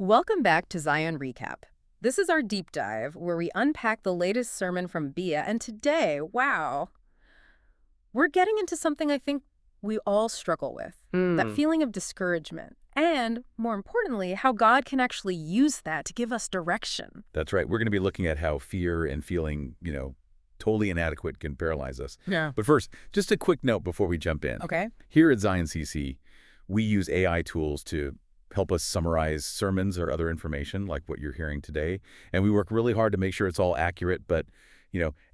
Welcome back to Zion Recap. This is our deep dive where we unpack the latest sermon from Bia, and today, wow, we're getting into something I think we all struggle with, that Hmm. feeling of discouragement, and more importantly, how God can actually use that to give us direction. That's right. We're going to be looking at how fear and feeling, totally inadequate can paralyze us. Yeah. But first, just a quick note before we jump in. Okay. Here at Zion CC, we use AI tools to help us summarize sermons or other information like what you're hearing today. And we work really hard to make sure it's all accurate, but,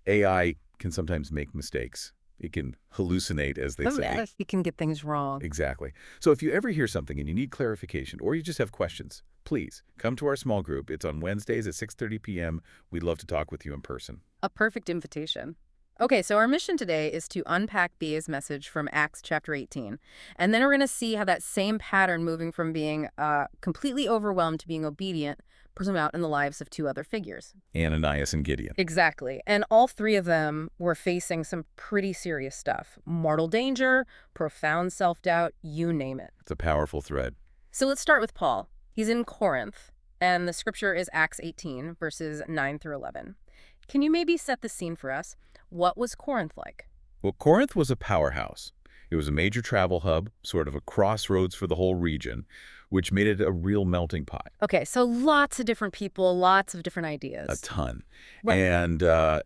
AI can sometimes make mistakes. It can hallucinate, as they say. You can get things wrong. Exactly. So if you ever hear something and you need clarification or you just have questions, please come to our small group. It's on Wednesdays at 6:30 p.m. We'd love to talk with you in person. A perfect invitation. Okay, so our mission today is to unpack Bia's message from Acts chapter 18. And then we're going to see how that same pattern moving from being completely overwhelmed to being obedient plays out in the lives of two other figures. Ananias and Gideon. Exactly. And all three of them were facing some pretty serious stuff. Mortal danger, profound self-doubt, you name it. It's a powerful thread. So let's start with Paul. He's in Corinth, and the scripture is Acts 18, verses 9 through 11. Can you maybe set the scene for us? What was Corinth like? Well, Corinth was a powerhouse. It was a major travel hub, sort of a crossroads for the whole region, which made it a real melting pot. Okay, so lots of different people, lots of different ideas. A ton. Right. And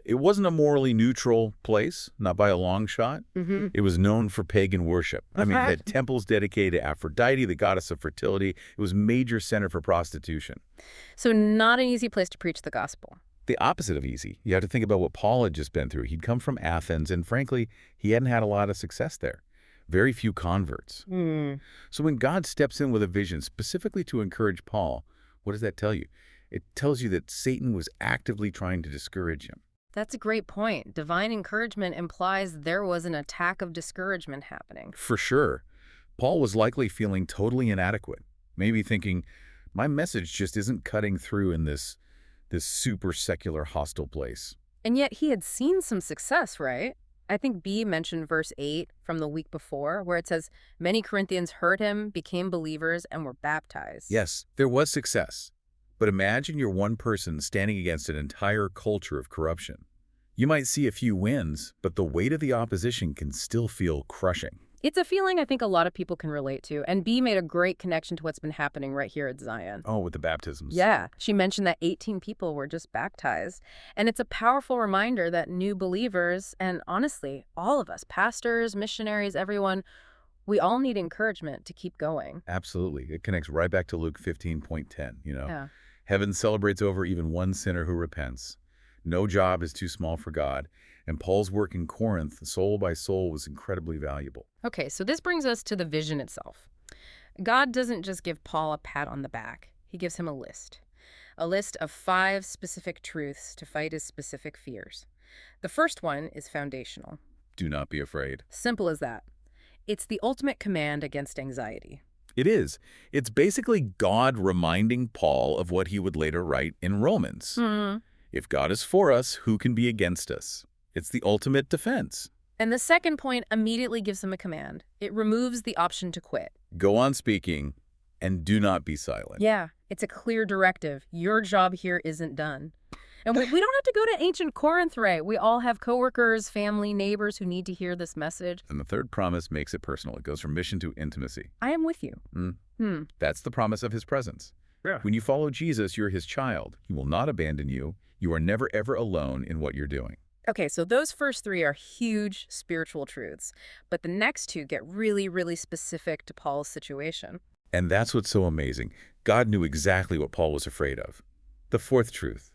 it wasn't a morally neutral place, not by a long shot. Mm-hmm. It was known for pagan worship. I mean, it had temples dedicated to Aphrodite, the goddess of fertility. It was a major center for prostitution. So not an easy place to preach the gospel. The opposite of easy. You have to think about what Paul had just been through. He'd come from Athens, and frankly, he hadn't had a lot of success there. Very few converts. So when God steps in with a vision specifically to encourage Paul, what does that tell you? It tells you that Satan was actively trying to discourage him. That's a great point. Divine encouragement implies there was an attack of discouragement happening. For sure. Paul was likely feeling totally inadequate, maybe thinking, my message just isn't cutting through in this super secular hostile place. And yet he had seen some success, right? I think B mentioned verse 8 from the week before, where it says, many Corinthians heard him, became believers, and were baptized. Yes, there was success. But imagine you're one person standing against an entire culture of corruption. You might see a few wins, but the weight of the opposition can still feel crushing. It's a feeling I think a lot of people can relate to, and B made a great connection to what's been happening right here at Zion. Oh, with the baptisms. Yeah, she mentioned that 18 people were just baptized, and it's a powerful reminder that new believers, and honestly, all of us, pastors, missionaries, everyone, we all need encouragement to keep going. Absolutely. It connects right back to Luke 15:10, Yeah. Heaven celebrates over even one sinner who repents. No job is too small for God. And Paul's work in Corinth, soul by soul, was incredibly valuable. Okay, so this brings us to the vision itself. God doesn't just give Paul a pat on the back. He gives him a list of 5 specific truths to fight his specific fears. The first one is foundational. Do not be afraid. Simple as that. It's the ultimate command against anxiety. It is. It's basically God reminding Paul of what he would later write in Romans. If God is for us, who can be against us? It's the ultimate defense. And the second point immediately gives him a command. It removes the option to quit. Go on speaking, and do not be silent. Yeah, it's a clear directive. Your job here isn't done. And we don't have to go to ancient Corinth, right? We all have coworkers, family, neighbors who need to hear this message. And the third promise makes it personal. It goes from mission to intimacy. I am with you. That's the promise of his presence. Yeah. When you follow Jesus, you're his child. He will not abandon you. You are never, ever alone in what you're doing. Okay, so those first 3 are huge spiritual truths, but the next 2 get really, really specific to Paul's situation. And that's what's so amazing. God knew exactly what Paul was afraid of. The fourth truth,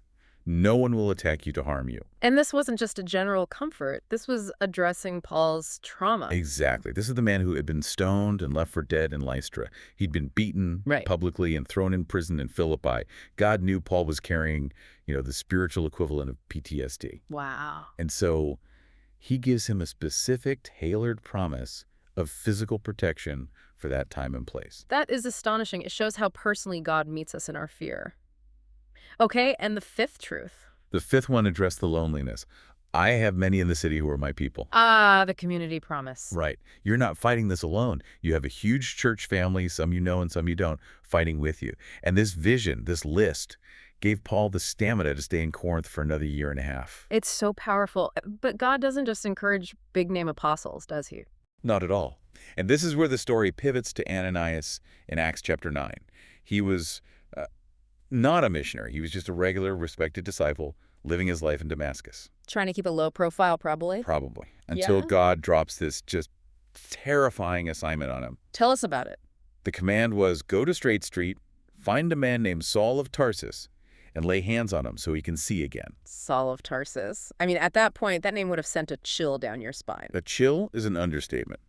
no one will attack you to harm you. And this wasn't just a general comfort. This was addressing Paul's trauma. Exactly. This is the man who had been stoned and left for dead in Lystra. He'd been beaten publicly and thrown in prison in Philippi. God knew Paul was carrying, the spiritual equivalent of PTSD. Wow. And so he gives him a specific, tailored promise of physical protection for that time and place. That is astonishing. It shows how personally God meets us in our fear. Okay, and the 5th truth. The fifth one addressed the loneliness. I have many in the city who are my people. Ah, the community promise. Right. You're not fighting this alone. You have a huge church family, some you know and some you don't, fighting with you. And this vision, this list, gave Paul the stamina to stay in Corinth for another year and a half. It's so powerful. But God doesn't just encourage big-name apostles, does he? Not at all. And this is where the story pivots to Ananias in Acts chapter 9. He was not a missionary. He was just a regular, respected disciple living his life in Damascus. Trying to keep a low profile, probably. Probably. Until God drops this just terrifying assignment on him. Tell us about it. The command was, go to Straight Street, find a man named Saul of Tarsus, and lay hands on him so he can see again. Saul of Tarsus. I mean, at that point, that name would have sent a chill down your spine. A chill is an understatement.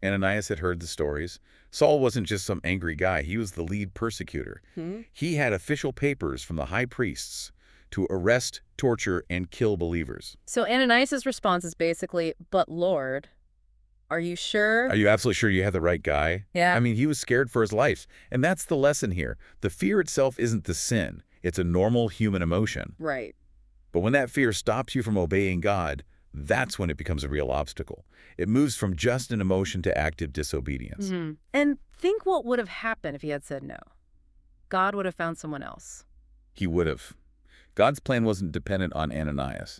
Ananias had heard the stories. Saul wasn't just some angry guy. He was the lead persecutor. He had official papers from the high priests to arrest, torture, and kill believers. So Ananias' response is basically, but Lord, are you sure? Are you absolutely sure you have the right guy? Yeah. I mean, he was scared for his life. And that's the lesson here. The fear itself isn't the sin. It's a normal human emotion. Right. But when that fear stops you from obeying God, that's when it becomes a real obstacle. It moves from just an emotion to active disobedience. And think what would have happened if he had said no. God would have found someone else. He would have. God's plan wasn't dependent on Ananias.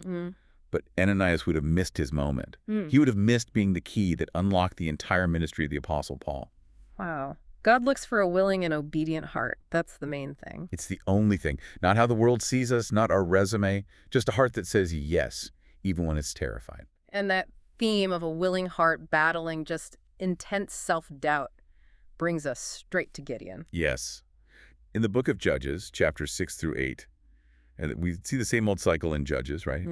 But Ananias would have missed his moment. He would have missed being the key that unlocked the entire ministry of the Apostle Paul. Wow. God looks for a willing and obedient heart. That's the main thing. It's the only thing. Not how the world sees us, not our resume, just a heart that says yes, even when it's terrified. And that theme of a willing heart battling just intense self-doubt brings us straight to Gideon. Yes. In the book of Judges, chapters 6 through 8, and we see the same old cycle in Judges, right?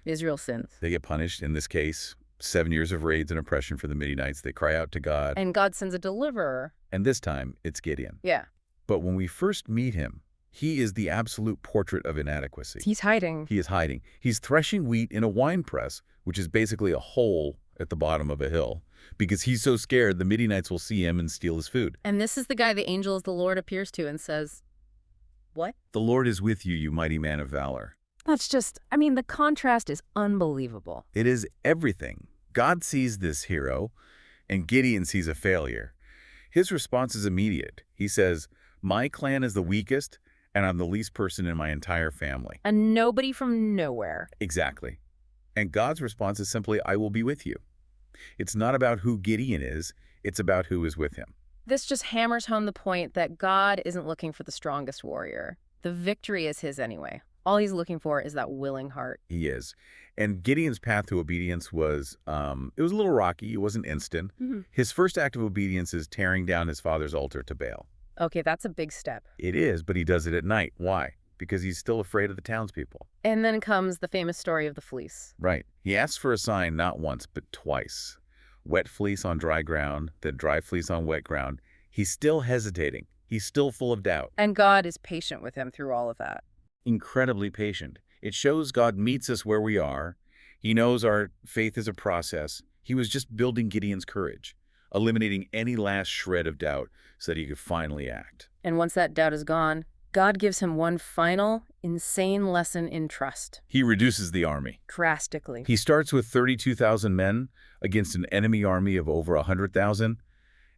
Israel sins. They get punished. In this case, 7 years of raids and oppression for the Midianites. They cry out to God. And God sends a deliverer. And this time, it's Gideon. Yeah. But when we first meet him, he is the absolute portrait of inadequacy. He's hiding. He is hiding. He's threshing wheat in a wine press, which is basically a hole at the bottom of a hill, because he's so scared the Midianites will see him and steal his food. And this is the guy the angel of the Lord appears to and says, what? The Lord is with you, you mighty man of valor. That's just, I mean, the contrast is unbelievable. It is everything. God sees this hero, and Gideon sees a failure. His response is immediate. He says, my clan is the weakest, and I'm the least person in my entire family. A nobody from nowhere. Exactly. And God's response is simply, I will be with you. It's not about who Gideon is, it's about who is with him. This just hammers home the point that God isn't looking for the strongest warrior. The victory is his anyway. All he's looking for is that willing heart. He is. And Gideon's path to obedience was, it was a little rocky. It wasn't instant. His first act of obedience is tearing down his father's altar to Baal. Okay, that's a big step. It is, but he does it at night. Why? Because he's still afraid of the townspeople. And then comes the famous story of the fleece. Right. He asks for a sign not once, but twice. Wet fleece on dry ground, then dry fleece on wet ground. He's still hesitating. He's still full of doubt. And God is patient with him through all of that. Incredibly patient. It shows God meets us where we are. He knows our faith is a process. He was just building Gideon's courage, eliminating any last shred of doubt so that he could finally act. And once that doubt is gone, God gives him one final, insane lesson in trust. He reduces the army. Drastically. He starts with 32,000 men against an enemy army of over 100,000,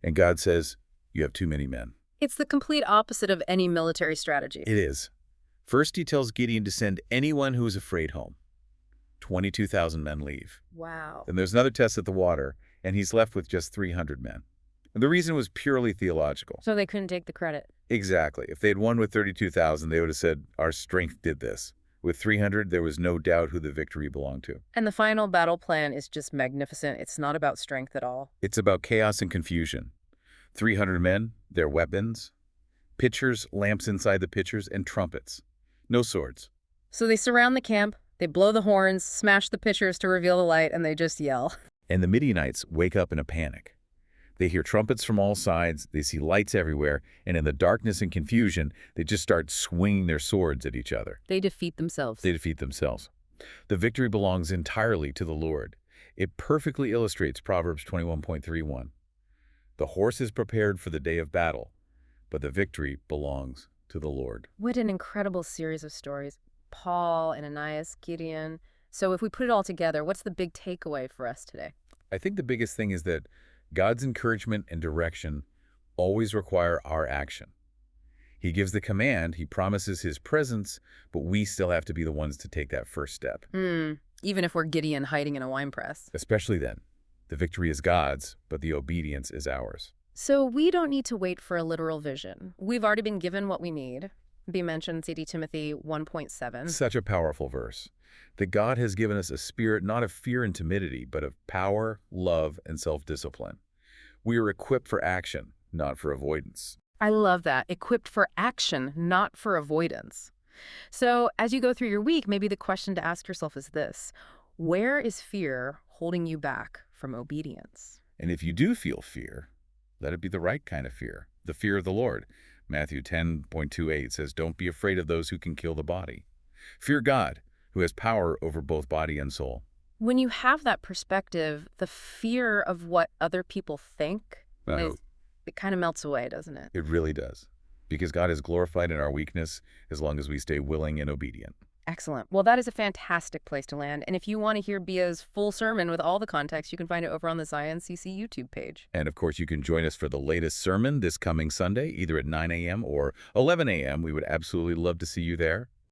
and God says, you have too many men. It's the complete opposite of any military strategy. It is. First, he tells Gideon to send anyone who is afraid home. 22,000 men leave. Wow. Then there's another test at the water, and he's left with just 300 men. And the reason was purely theological. So they couldn't take the credit. Exactly. If they had won with 32,000, they would have said, our strength did this. With 300, there was no doubt who the victory belonged to. And the final battle plan is just magnificent. It's not about strength at all. It's about chaos and confusion. 300 men, their weapons, pitchers, lamps inside the pitchers, and trumpets. No swords. So they surround the camp, they blow the horns, smash the pitchers to reveal the light, and they just yell. And the Midianites wake up in a panic. They hear trumpets from all sides, they see lights everywhere, and in the darkness and confusion, they just start swinging their swords at each other. They defeat themselves. They defeat themselves. The victory belongs entirely to the Lord. It perfectly illustrates Proverbs 21.31. The horse is prepared for the day of battle, but the victory belongs to the Lord. What an incredible series of stories. Paul, Ananias, Gideon, So if we put it all together, what's the big takeaway for us today? I think the biggest thing is that God's encouragement and direction always require our action. He gives the command, he promises his presence, but we still have to be the ones to take that first step. Even if we're Gideon hiding in a wine press. Especially then. The victory is God's, but the obedience is ours. So we don't need to wait for a literal vision. We've already been given what we need. Be mentioned 2 Timothy 1.7. Such a powerful verse. That God has given us a spirit not of fear and timidity, but of power, love, and self-discipline. We are equipped for action, not for avoidance. I love that. Equipped for action, not for avoidance. So as you go through your week, maybe the question to ask yourself is this: where is fear holding you back from obedience? And if you do feel fear, let it be the right kind of fear, the fear of the Lord. Matthew 10.28 says, "Don't be afraid of those who can kill the body. Fear God, who has power over both body and soul." When you have that perspective, the fear of what other people think, Oh, it kind of melts away, doesn't it? it really does. Because God is glorified in our weakness as long as we stay willing and obedient. Excellent. Well, that is a fantastic place to land. And if you want to hear Bia's full sermon with all the context, you can find it over on the Zion CC YouTube page. And of course, you can join us for the latest sermon this coming Sunday, either at 9 a.m. or 11 a.m. We would absolutely love to see you there.